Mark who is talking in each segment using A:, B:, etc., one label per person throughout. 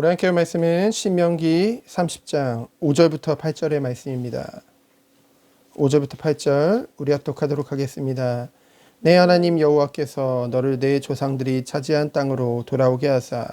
A: 오늘 함께 말씀은 신명기 30장 5절부터 8절의 말씀입니다. 5절부터 8절 우리 합독하도록 하겠습니다. 내 하나님 여호와께서 너를 내 조상들이 차지한 땅으로 돌아오게 하사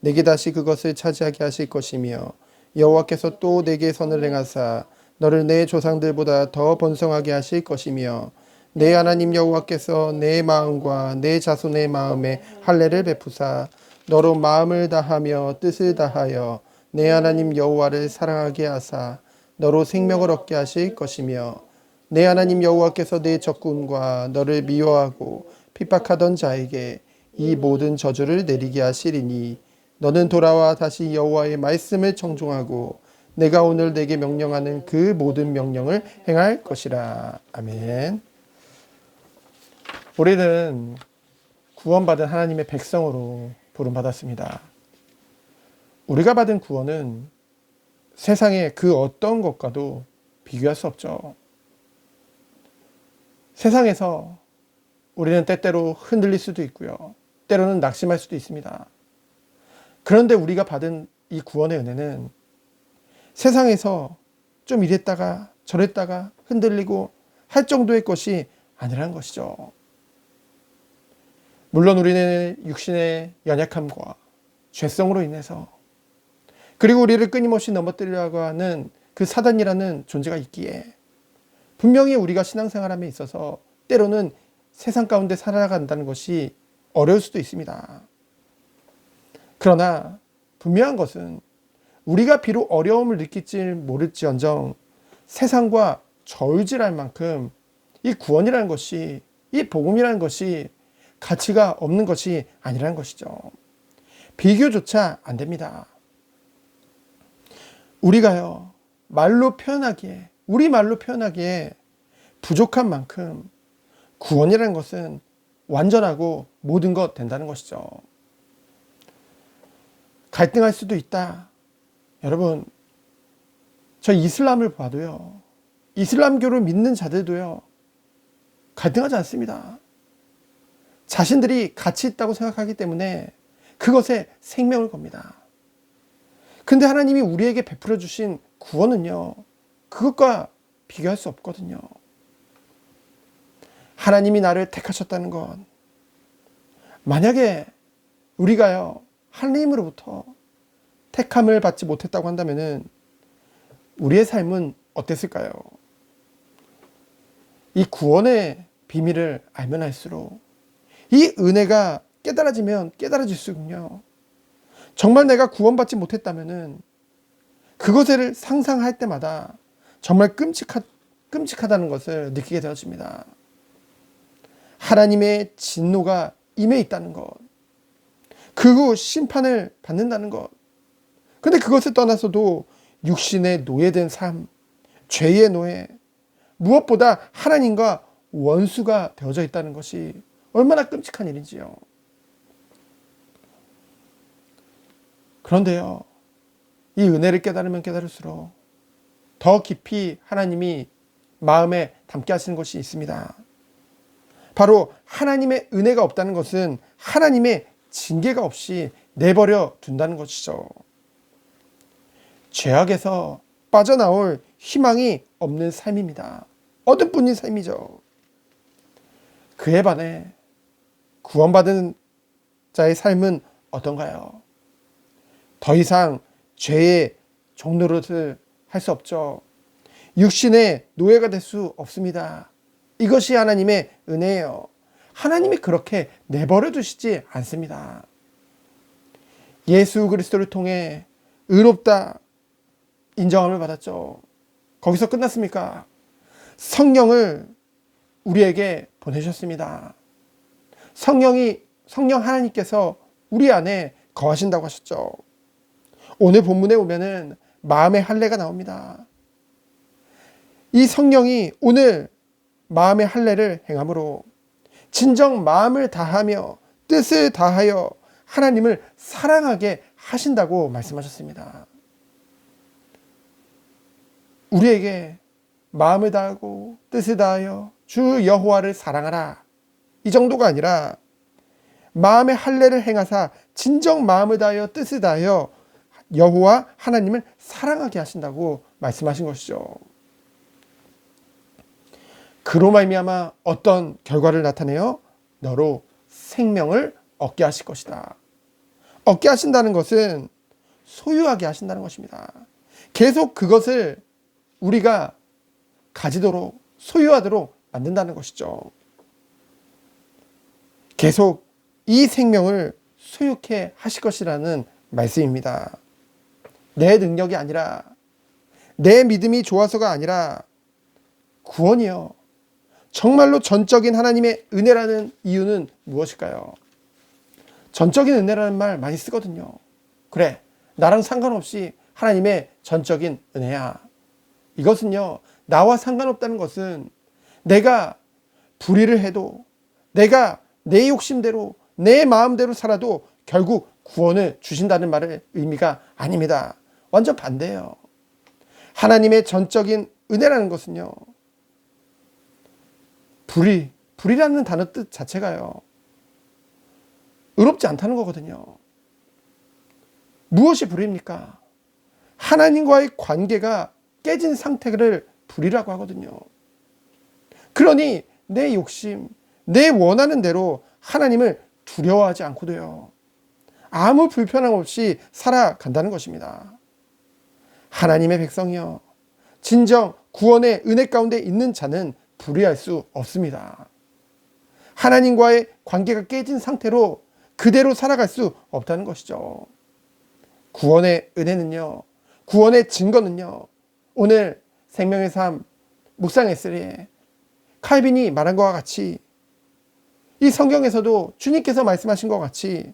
A: 내게 다시 그것을 차지하게 하실 것이며, 여호와께서 또 내게 선을 행하사 너를 내 조상들보다 더 번성하게 하실 것이며, 내 하나님 여호와께서 내 마음과 내 자손의 마음에 할례를 베푸사 너로 마음을 다하며 뜻을 다하여 내 하나님 여호와를 사랑하게 하사 너로 생명을 얻게 하실 것이며, 내 하나님 여호와께서 내 적군과 너를 미워하고 핍박하던 자에게 이 모든 저주를 내리게 하시리니, 너는 돌아와 다시 여호와의 말씀을 청종하고 내가 오늘 내게 명령하는 그 모든 명령을 행할 것이라. 아멘. 우리는 구원받은 하나님의 백성으로 부름받았습니다. 우리가 받은 구원은 세상의 그 어떤 것과도 비교할 수 없죠. 세상에서 우리는 때때로 흔들릴 수도 있고요, 때로는 낙심할 수도 있습니다. 그런데 우리가 받은 이 구원의 은혜는 세상에서 좀 이랬다가 저랬다가 흔들리고 할 정도의 것이 아니라는 것이죠. 물론 우리는 육신의 연약함과 죄성으로 인해서, 그리고 우리를 끊임없이 넘어뜨리려고 하는 그 사단이라는 존재가 있기에 분명히 우리가 신앙생활함에 있어서 때로는 세상 가운데 살아간다는 것이 어려울 수도 있습니다. 그러나 분명한 것은 우리가 비록 어려움을 느낄지 모를지언정 세상과 저울질할 만큼 이 구원이라는 것이, 이 복음이라는 것이 가치가 없는 것이 아니라는 것이죠. 비교조차 안 됩니다. 우리가요, 말로 표현하기에, 우리 말로 표현하기에 부족한 만큼 구원이라는 것은 완전하고 모든 것 된다는 것이죠. 갈등할 수도 있다. 여러분, 저 이슬람을 봐도요, 이슬람교를 믿는 자들도요, 갈등하지 않습니다. 자신들이 가치 있다고 생각하기 때문에 그것에 생명을 겁니다. 근데 하나님이 우리에게 베풀어 주신 구원은요, 그것과 비교할 수 없거든요. 하나님이 나를 택하셨다는 것, 만약에 우리가요, 하나님으로부터 택함을 받지 못했다고 한다면은 우리의 삶은 어땠을까요? 이 구원의 비밀을 알면 알수록, 이 은혜가 깨달아지면 깨달아질수록요, 정말 내가 구원받지 못했다면은 그것을 상상할 때마다 정말 끔찍하다는 것을 느끼게 되어집니다. 하나님의 진노가 임해 있다는 것, 그 후 심판을 받는다는 것. 근데 그것을 떠나서도 육신의 노예된 삶, 죄의 노예, 무엇보다 하나님과 원수가 되어져 있다는 것이 얼마나 끔찍한 일인지요. 그런데요, 이 은혜를 깨달으면 깨달을수록 더 깊이 하나님이 마음에 담게 하시는 것이 있습니다. 바로 하나님의 은혜가 없다는 것은 하나님의 징계가 없이 내버려 둔다는 것이죠. 죄악에서 빠져나올 희망이 없는 삶입니다. 어둠뿐인 삶이죠. 그에 반해 구원받은 자의 삶은 어떤가요? 더 이상 죄의 종노릇을 할 수 없죠. 육신의 노예가 될 수 없습니다. 이것이 하나님의 은혜예요. 하나님이 그렇게 내버려 두시지 않습니다. 예수 그리스도를 통해 의롭다 인정함을 받았죠. 거기서 끝났습니까? 성령을 우리에게 보내셨습니다. 성령 하나님께서 우리 안에 거하신다고 하셨죠. 오늘 본문에 보면은 마음의 할례가 나옵니다. 이 성령이 오늘 마음의 할례를 행함으로 진정 마음을 다하며 뜻을 다하여 하나님을 사랑하게 하신다고 말씀하셨습니다. 우리에게 마음을 다하고 뜻을 다하여 주 여호와를 사랑하라, 이 정도가 아니라 마음의 할례를 행하사 진정 마음을 다하여 뜻을 다하여 여호와 하나님을 사랑하게 하신다고 말씀하신 것이죠. 그로 말미암아 어떤 결과를 나타내요? 너로 생명을 얻게 하실 것이다. 얻게 하신다는 것은 소유하게 하신다는 것입니다. 계속 그것을 우리가 가지도록 소유하도록 만든다는 것이죠. 계속 이 생명을 소유케 하실 것이라는 말씀입니다. 내 능력이 아니라 내 믿음이 좋아서가 아니라 구원이요. 정말로 전적인 하나님의 은혜라는 이유는 무엇일까요? 전적인 은혜라는 말 많이 쓰거든요. 그래, 나랑 상관없이 하나님의 전적인 은혜야. 이것은요, 나와 상관없다는 것은 내가 불의를 해도, 내가 내 욕심대로, 내 마음대로 살아도 결국 구원을 주신다는 말의 의미가 아닙니다. 완전 반대예요. 하나님의 전적인 은혜라는 것은요, 불의라는 단어 뜻 자체가요, 의롭지 않다는 거거든요. 무엇이 불의입니까? 하나님과의 관계가 깨진 상태를 불의라고 하거든요. 그러니 내 욕심, 내 원하는 대로 하나님을 두려워하지 않고도요, 아무 불편함 없이 살아간다는 것입니다. 하나님의 백성이여, 진정 구원의 은혜 가운데 있는 자는 불의할 수 없습니다. 하나님과의 관계가 깨진 상태로 그대로 살아갈 수 없다는 것이죠. 구원의 은혜는요, 구원의 증거는요, 오늘 생명의 삶 묵상 에세이에 칼빈이 말한 것과 같이, 이 성경에서도 주님께서 말씀하신 것 같이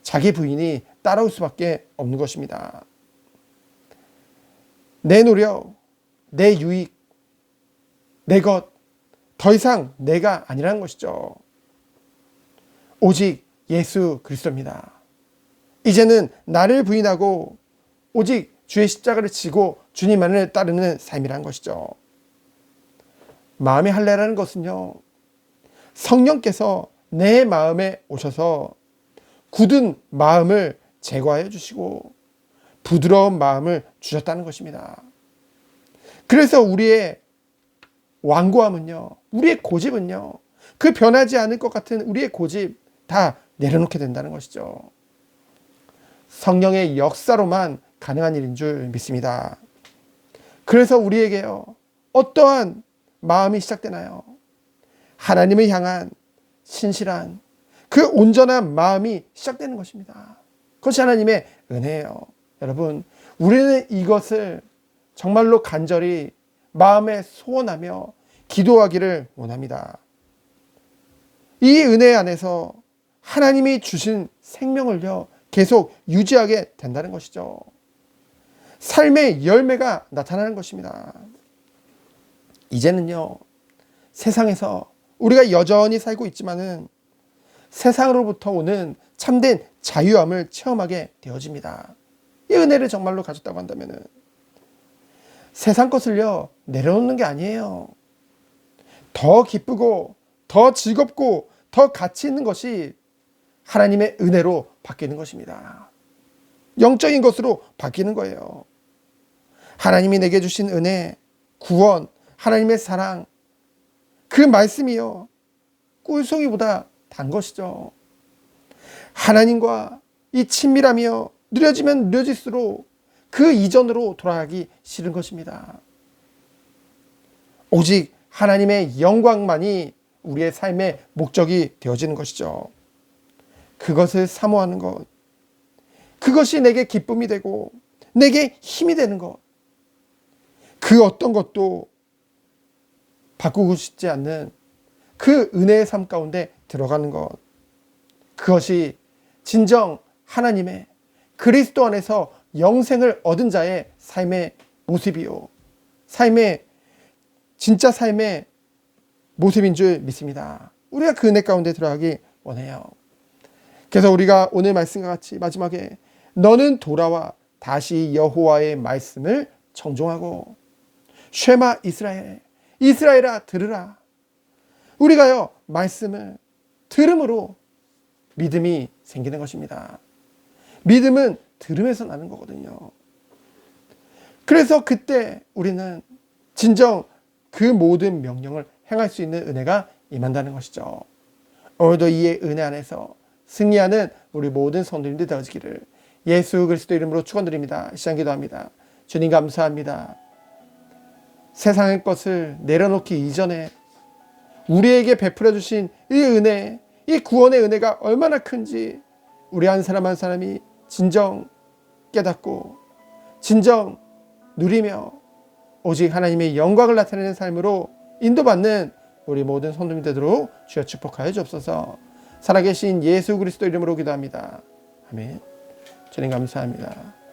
A: 자기 부인이 따라올 수밖에 없는 것입니다. 내 노력, 내 유익, 내 것, 더 이상 내가 아니라는 것이죠. 오직 예수 그리스도입니다. 이제는 나를 부인하고 오직 주의 십자가를 지고 주님만을 따르는 삶이라는 것이죠. 마음의 할례라는 것은요, 성령께서 내 마음에 오셔서 굳은 마음을 제거하여 주시고 부드러운 마음을 주셨다는 것입니다. 그래서 우리의 완고함은요, 우리의 고집은요, 그 변하지 않을 것 같은 우리의 고집 다 내려놓게 된다는 것이죠. 성령의 역사로만 가능한 일인 줄 믿습니다. 그래서 우리에게요, 어떠한 마음이 시작되나요? 하나님을 향한 신실한 그 온전한 마음이 시작되는 것입니다. 그것이 하나님의 은혜예요. 여러분, 우리는 이것을 정말로 간절히 마음에 소원하며 기도하기를 원합니다. 이 은혜 안에서 하나님이 주신 생명을요, 계속 유지하게 된다는 것이죠. 삶의 열매가 나타나는 것입니다. 이제는요, 세상에서 우리가 여전히 살고 있지만은 세상으로부터 오는 참된 자유함을 체험하게 되어집니다. 이 은혜를 정말로 가졌다고 한다면은 세상 것을요, 내려놓는 게 아니에요. 더 기쁘고 더 즐겁고 더 가치 있는 것이 하나님의 은혜로 바뀌는 것입니다. 영적인 것으로 바뀌는 거예요. 하나님이 내게 주신 은혜, 구원, 하나님의 사랑, 그 말씀이요, 꿀송이보다 단 것이죠. 하나님과 이 친밀함이요, 느려지면 느려질수록 그 이전으로 돌아가기 싫은 것입니다. 오직 하나님의 영광만이 우리의 삶의 목적이 되어지는 것이죠. 그것을 사모하는 것, 그것이 내게 기쁨이 되고 내게 힘이 되는 것, 그 어떤 것도 바꾸고 싶지 않는 그 은혜의 삶 가운데 들어가는 것, 그것이 진정 하나님의 그리스도 안에서 영생을 얻은 자의 삶의 모습이요, 진짜 삶의 모습인 줄 믿습니다. 우리가 그 은혜 가운데 들어가기 원해요. 그래서 우리가 오늘 말씀과 같이 마지막에 너는 돌아와 다시 여호와의 말씀을 청종하고, 쉐마 이스라엘, 이스라엘아 들으라. 우리가요, 말씀을 들음으로 믿음이 생기는 것입니다. 믿음은 들으면서 나는 거거든요. 그래서 그때 우리는 진정 그 모든 명령을 행할 수 있는 은혜가 임한다는 것이죠. 오늘도 이 은혜 안에서 승리하는 우리 모든 성도님들 되어지기를 예수 그리스도 이름으로 축원드립니다. 시간 기도합니다. 주님 감사합니다. 세상의 것을 내려놓기 이전에 우리에게 베풀어 주신 이 은혜, 이 구원의 은혜가 얼마나 큰지 우리 한 사람 한 사람이 진정 깨닫고 진정 누리며 오직 하나님의 영광을 나타내는 삶으로 인도받는 우리 모든 성도님 되도록 주여 축복하여 주옵소서. 살아계신 예수 그리스도 이름으로 기도합니다. 아멘. 주님 감사합니다.